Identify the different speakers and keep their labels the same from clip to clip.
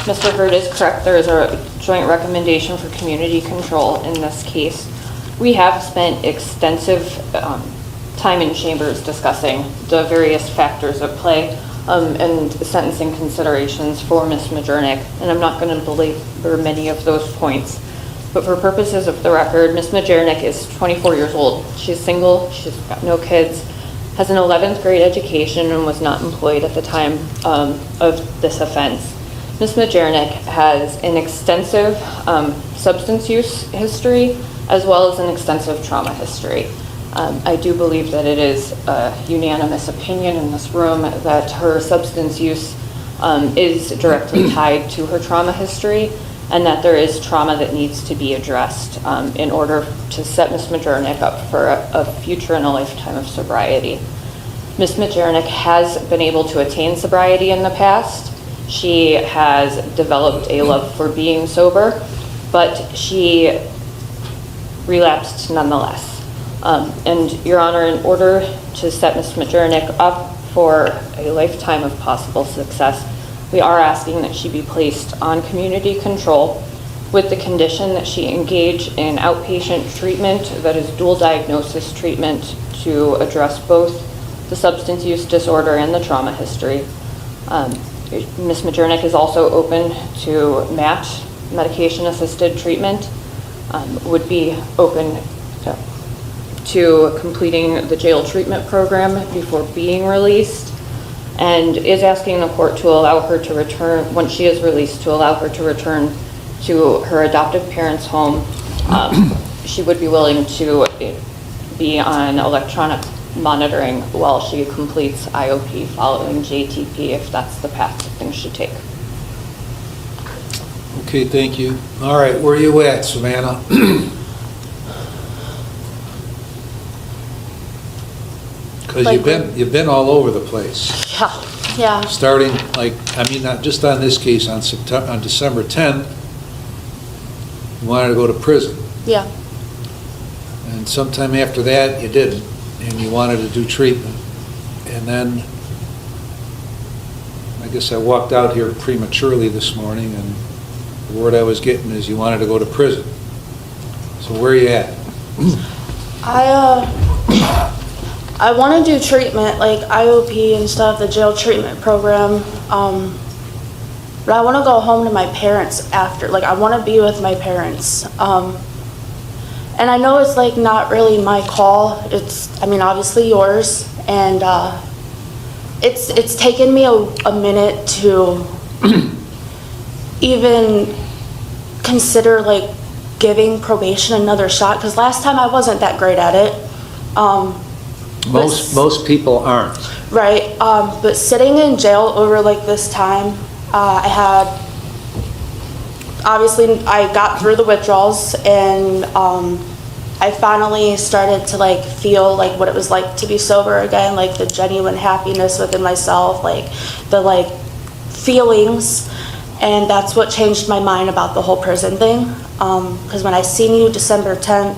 Speaker 1: Mr. Hurd is correct. There is a joint recommendation for community control in this case. We have spent extensive time in chambers discussing the various factors at play and sentencing considerations for Ms. Majernik, and I'm not going to belabor many of those points. But for purposes of the record, Ms. Majernik is 24 years old. She's single, she's got no kids, has an 11th grade education, and was not employed at the time of this offense. Ms. Majernik has an extensive substance use history as well as an extensive trauma history. I do believe that it is a unanimous opinion in this room that her substance use is directly tied to her trauma history, and that there is trauma that needs to be addressed in order to set Ms. Majernik up for a future and a lifetime of sobriety. Ms. Majernik has been able to attain sobriety in the past. She has developed a love for being sober, but she relapsed nonetheless. And Your Honor, in order to set Ms. Majernik up for a lifetime of possible success, we are asking that she be placed on community control with the condition that she engage in outpatient treatment that is dual diagnosis treatment to address both the substance use disorder and the trauma history. Ms. Majernik is also open to MAT, medication-assisted treatment, would be open to completing the jail treatment program before being released, and is asking the court to allow her to return, once she is released, to allow her to return to her adoptive parents' home. She would be willing to be on electronic monitoring while she completes IOP following JTP, if that's the path that things should take.
Speaker 2: Okay, thank you. All right, where are you at, Savannah? Because you've been all over the place.
Speaker 3: Yeah.
Speaker 2: Starting, not just on this case, on December 10th, you wanted to go to prison.
Speaker 3: Yeah.
Speaker 2: And sometime after that, you didn't, and you wanted to do treatment. And then, I guess I walked out here prematurely this morning, and the word I was getting is you wanted to go to prison. So where are you at?
Speaker 3: I want to do treatment, like IOP and stuff, the jail treatment program. But I want to go home to my parents after. Like, I want to be with my parents. And I know it's like not really my call. It's, obviously yours. And it's taken me a minute to even consider like giving probation another shot, because last time I wasn't that great at it.
Speaker 2: Most people aren't.
Speaker 3: Right, but sitting in jail over like this time, obviously I got through the withdrawals, and I finally started to like feel like what it was like to be sober again, like the genuine happiness within myself, like the like feelings, and that's what changed my mind about the whole prison thing. Because when I seen you December 10th,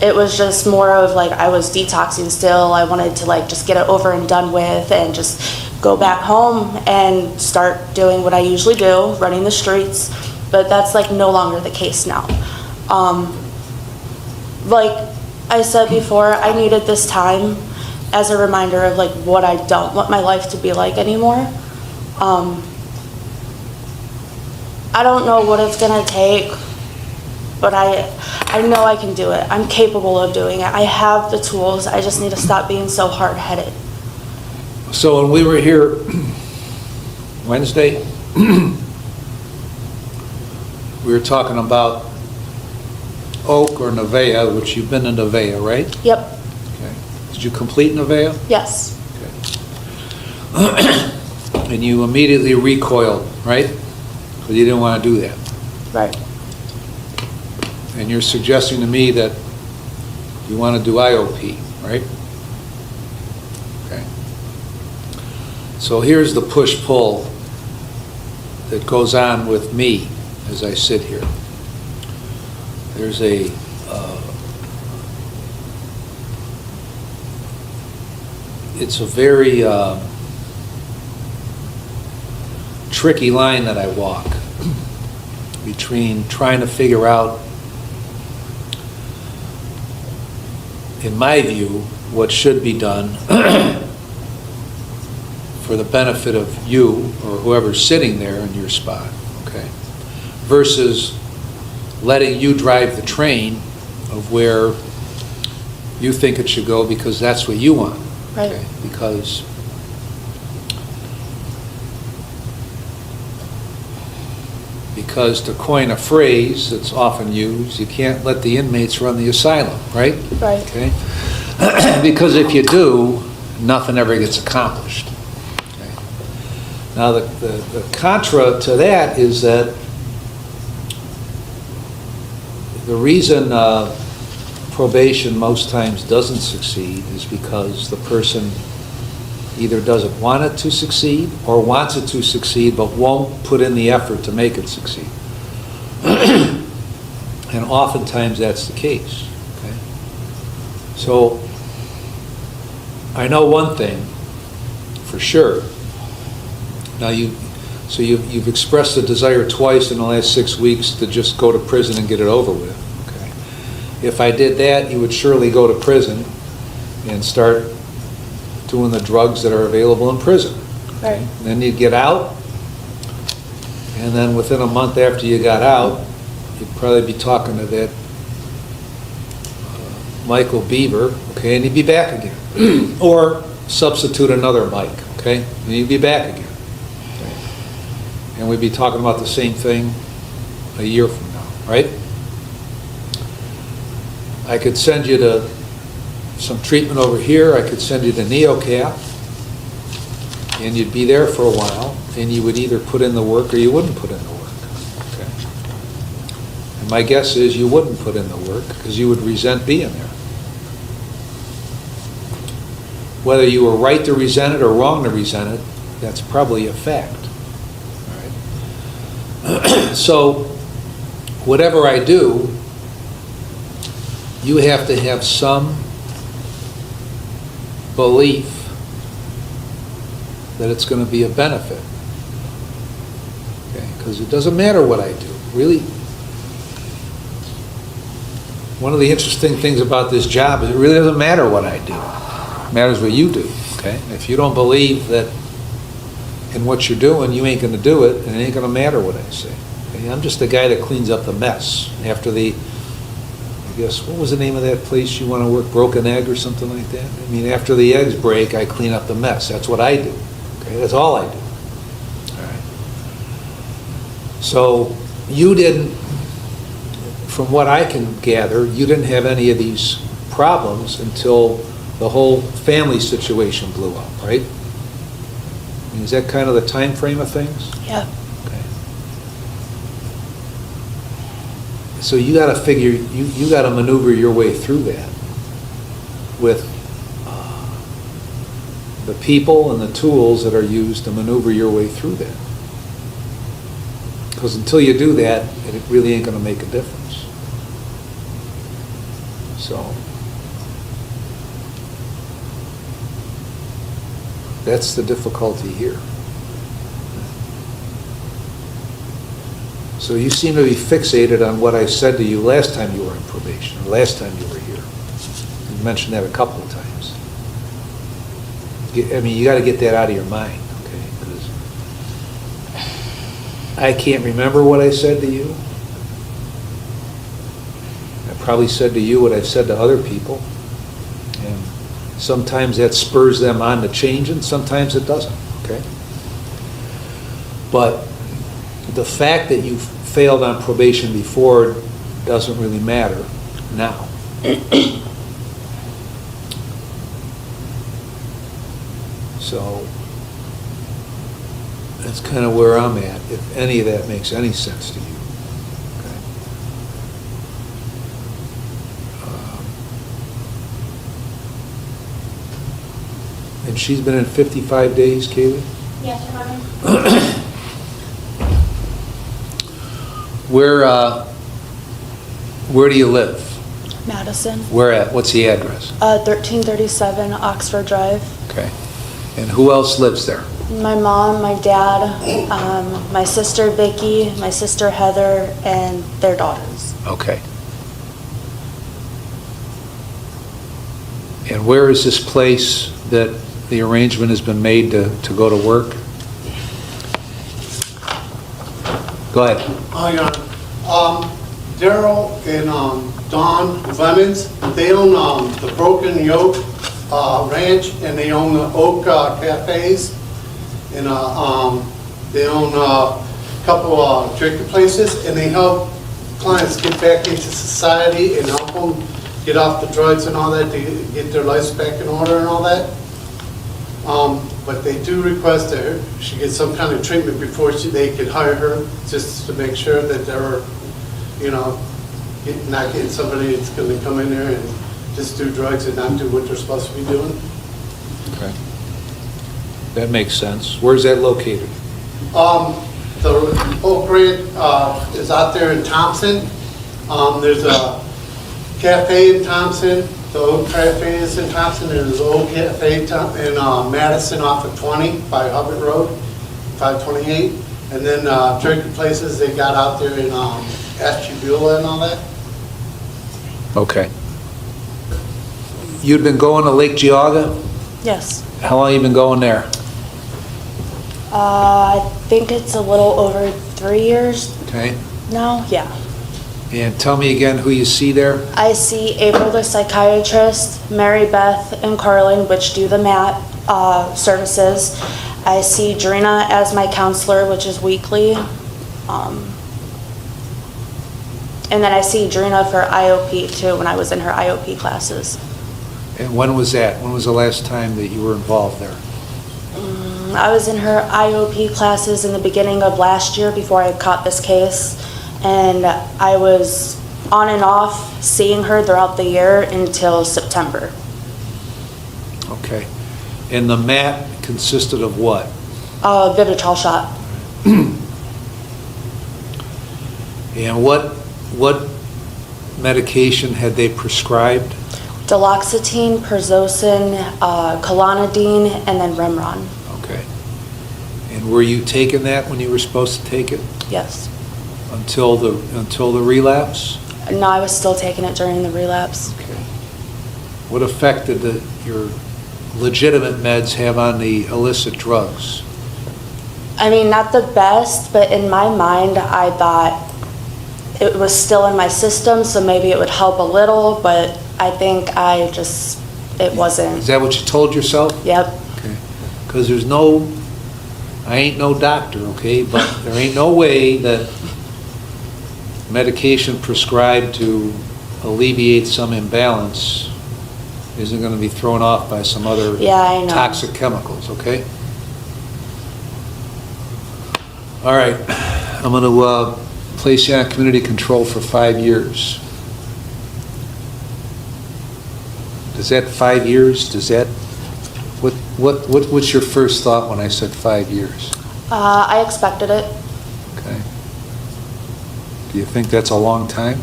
Speaker 3: it was just more of like I was detoxing still. I wanted to like just get it over and done with and just go back home and start doing what I usually do, running the streets. But that's like no longer the case now. Like I said before, I needed this time as a reminder of like what I don't want my life to be like anymore. I don't know what it's gonna take, but I know I can do it. I'm capable of doing it. I have the tools. I just need to stop being so hard-headed.
Speaker 2: So when we were here Wednesday, we were talking about Oak or Nevaeh, which you've been in Nevaeh, right?
Speaker 3: Yep.
Speaker 2: Okay. Did you complete Nevaeh?
Speaker 3: Yes.
Speaker 2: Okay. And you immediately recoiled, right? Because you didn't want to do that.
Speaker 3: Right.
Speaker 2: And you're suggesting to me that you want to do IOP, right? Okay. So here's the push-pull that goes on with me as I sit here. There's a it's a very tricky line that I walk between trying to figure out, in my view, what should be done for the benefit of you or whoever's sitting there in your spot, okay, versus letting you drive the train of where you think it should go because that's what you want.
Speaker 3: Right.
Speaker 2: Okay? Because to coin a phrase that's often used, you can't let the inmates run the asylum, right?
Speaker 3: Right.
Speaker 2: Okay? Because if you do, nothing ever gets accomplished. Okay? Now, the contra to that is that the reason probation most times doesn't succeed is because the person either doesn't want it to succeed or wants it to succeed but won't put in the effort to make it succeed. And oftentimes that's the case. Okay? So I know one thing for sure. Now you've expressed a desire twice in the last 6 weeks to just go to prison and get it over with. Okay? If I did that, you would surely go to prison and start doing the drugs that are available in prison.
Speaker 3: Right.
Speaker 2: Then you'd get out, and then within a month after you got out, you'd probably be talking to that Michael Beaver, okay, and you'd be back again. Or substitute another Mike, okay, and you'd be back again. Okay? And we'd be talking about the same thing a year from now, right? I could send you to some treatment over here, I could send you to NeoCap, and you'd be there for a while, and you would either put in the work or you wouldn't put in the work. Okay? And my guess is you wouldn't put in the work because you would resent being there. Whether you were right to resent it or wrong to resent it, that's probably a fact. All right? So, whatever I do, you have to have some belief that it's going to be a benefit. Okay? Because it doesn't matter what I do. Really, one of the interesting things about this job is it really doesn't matter what I do. It matters what you do. Okay? If you don't believe that in what you're doing, you ain't going to do it, and it ain't going to matter what I say. Okay? I'm just the guy that cleans up the mess after the, I guess, what was the name of that place you want to work, Broken Egg or something like that? I mean, after the eggs break, I clean up the mess. That's what I do. Okay? That's all I do. All right? So you didn't, from what I can gather, you didn't have any of these problems until the whole family situation blew up, right? I mean, is that kind of the time frame of things?
Speaker 3: Yeah.
Speaker 2: Okay. So you got to figure, you got to maneuver your way through that with the people and the tools that are used to maneuver your way through that. Because until you do that, it really ain't going to make a difference. So that's the difficulty here. So you seem to be fixated on what I said to you last time you were in probation, or last time you were here. You mentioned that a couple of times. I mean, you got to get that out of your mind, okay? Because I can't remember what I said to you. I probably said to you what I've said to other people. And sometimes that spurs them on to change, and sometimes it doesn't, okay? But the fact that you failed on probation before doesn't really matter now. So that's kind of where I'm at, if any of that makes any sense to you. Okay? And she's been in 55 days, Kaylee?
Speaker 4: Yes, Your Honor.
Speaker 2: Where do you live?
Speaker 3: Madison.
Speaker 2: Where at? What's the address?
Speaker 3: 1337 Oxford Drive.
Speaker 2: Okay. And who else lives there?
Speaker 3: My mom, my dad, my sister Vicky, my sister Heather, and their daughters.
Speaker 2: Okay. And where is this place that the arrangement has been made to go to work? Go ahead.
Speaker 4: Hi, Daryl and Don Lemons, they own the Broken Yoke Ranch, and they own the Oak Cafes, and they own a couple drinking places, and they help clients get back into society and help them get off the drugs and all that, to get their lives back in order and all that. But they do request that she get some kind of treatment before they could hire her, just to make sure that they're, not getting somebody that's going to come in there and just do drugs and not do what they're supposed to be doing.
Speaker 2: Okay. That makes sense. Where's that located?
Speaker 4: The Oak Ranch is out there in Thompson. There's a cafe in Thompson. The Oak Cafe is in Thompson. There's an Oak Cafe in Madison off of 20 by Hubbard Road, 528. And then drinking places they got out there in Ashtabula and all that.
Speaker 2: Okay. You'd been going to Lake Geauga?
Speaker 3: Yes.
Speaker 2: How long you been going there?
Speaker 3: I think it's a little over 3 years
Speaker 2: Okay.
Speaker 3: now, yeah.
Speaker 2: And tell me again who you see there?
Speaker 3: I see April the psychiatrist, Mary Beth and Carlin, which do the MAT services. I see Drina as my counselor, which is weekly. And then I see Drina for IOP too, when I was in her IOP classes.
Speaker 2: And when was that? When was the last time that you were involved there?
Speaker 3: I was in her IOP classes in the beginning of last year before I caught this case. And I was on and off seeing her throughout the year until September.
Speaker 2: Okay. And the mat consisted of what?
Speaker 3: Vivitrol shot.
Speaker 2: And what medication had they prescribed?
Speaker 3: Duloxetine, Perzocin, Klonidine, and then Remron.
Speaker 2: Okay. And were you taking that when you were supposed to take it?
Speaker 3: Yes.
Speaker 2: Until the relapse?
Speaker 3: No, I was still taking it during the relapse.
Speaker 2: Okay. What effect did your legitimate meds have on the illicit drugs?
Speaker 3: I mean, not the best, but in my mind, I thought it was still in my system, so maybe it would help a little, but I think it wasn't.
Speaker 2: Is that what you told yourself?
Speaker 3: Yep.
Speaker 2: Okay. Because I ain't no doctor, okay, but there ain't no way that medication prescribed to alleviate some imbalance isn't going to be thrown off by some other
Speaker 3: I know.
Speaker 2: toxic chemicals, okay? All right, I'm going to place you on community control for 5 years. Does that 5 years, what's your first thought when I said 5 years?
Speaker 3: I expected it.
Speaker 2: Okay. Do you think that's a long time?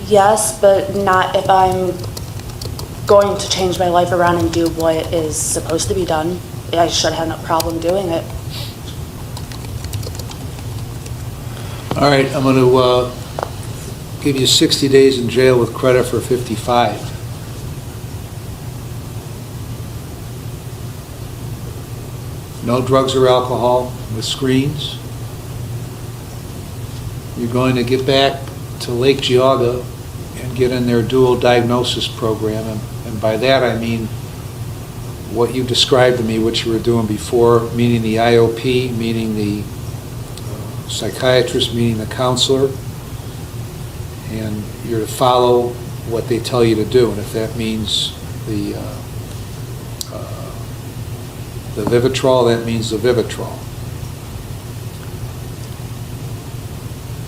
Speaker 3: Yes, but not if I'm going to change my life around and do what is supposed to be done. I should have no problem doing it.
Speaker 2: All right, I'm going to give you 60 days in jail with credit for 55. No drugs or alcohol with screens. You're going to get back to Lake Geauga and get in their dual diagnosis program. And by that I mean what you described to me, what you were doing before, meaning the IOP, meaning the psychiatrist, meaning the counselor, and you're to follow what they tell you to do. And if that means the Vivitrol, that means the Vivitrol.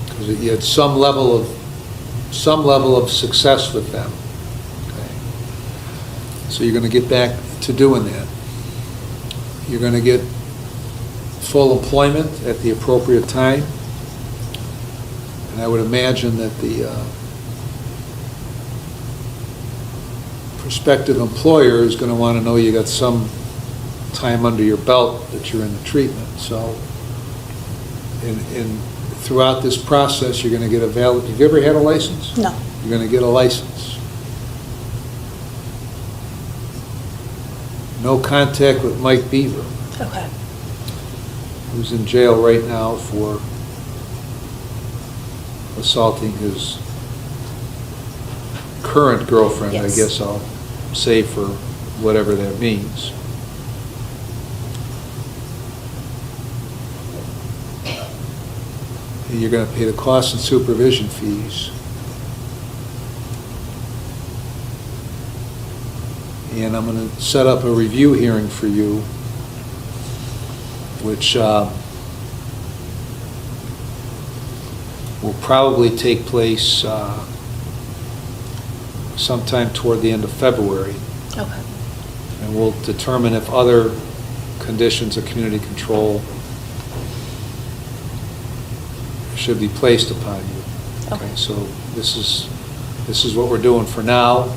Speaker 2: Because you had some level of success with them. Okay. So you're going to get back to doing that. You're going to get full employment at the appropriate time. And I would imagine that the prospective employer is going to want to know you got some time under your belt that you're in the treatment. So, throughout this process, you're going to get a valid, have you ever had a license?
Speaker 3: No.
Speaker 2: You're going to get a license. No contact with Mike Beaver,
Speaker 3: Okay.
Speaker 2: who's in jail right now for assaulting his current girlfriend, I
Speaker 3: Yes.
Speaker 2: guess I'll say, for whatever that means. You're going to pay the costs and supervision fees. And I'm going to set up a review hearing for you, which will probably take place sometime toward the end of February.
Speaker 3: Okay.
Speaker 2: And we'll determine if other conditions of community control should be placed upon you.
Speaker 3: Okay.
Speaker 2: So this is what we're doing for now.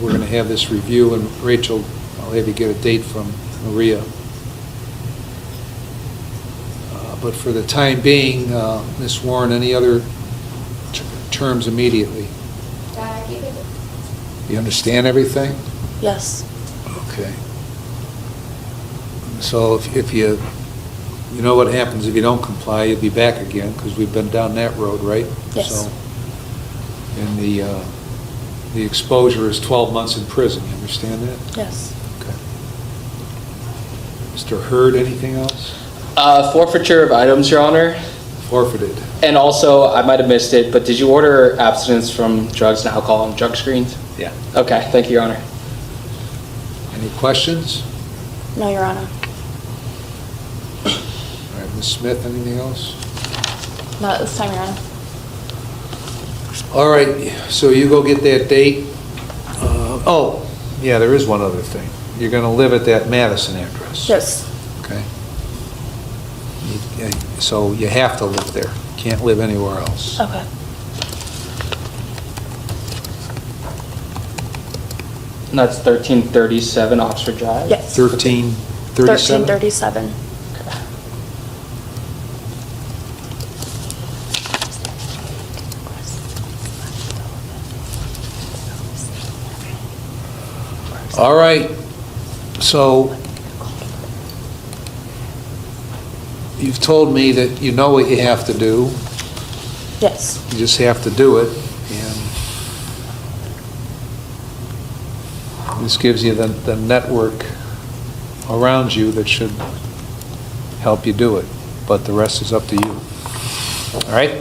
Speaker 2: We're going to have this review, and Rachel, I'll have you get a date from Maria. But for the time being, Ms. Warren, any other terms immediately? You understand everything?
Speaker 3: Yes.
Speaker 2: Okay. So if you know what happens if you don't comply, you'll be back again, because we've been down that road, right?
Speaker 3: Yes.
Speaker 2: So, and the exposure is 12 months in prison, you understand that?
Speaker 3: Yes.
Speaker 2: Okay. Mr. Hurd, anything else?
Speaker 5: Forfeiture of items, Your Honor.
Speaker 2: Forfeited.
Speaker 5: And also, I might have missed it, but did you order abstinence from drugs and alcohol on drug screens?
Speaker 2: Yeah.
Speaker 5: Okay, thank you, Your Honor.
Speaker 2: Any questions?
Speaker 3: No, Your Honor.
Speaker 2: All right, Ms. Smith, anything else?
Speaker 3: Not at this time, Your Honor.
Speaker 2: All right, so you go get that date. Oh, yeah, there is one other thing. You're going to live at that Madison address.
Speaker 3: Yes.
Speaker 2: Okay. So you have to live there. Can't live anywhere else.
Speaker 3: Okay.
Speaker 5: And that's 1337 Oxford Drive?
Speaker 3: Yes.
Speaker 2: 1337?
Speaker 3: 1337.
Speaker 2: All right, so you've told me that you know what you have to do.
Speaker 3: Yes.
Speaker 2: You just have to do it, and this gives you the network around you that should help you do it, but the rest is up to you. All right?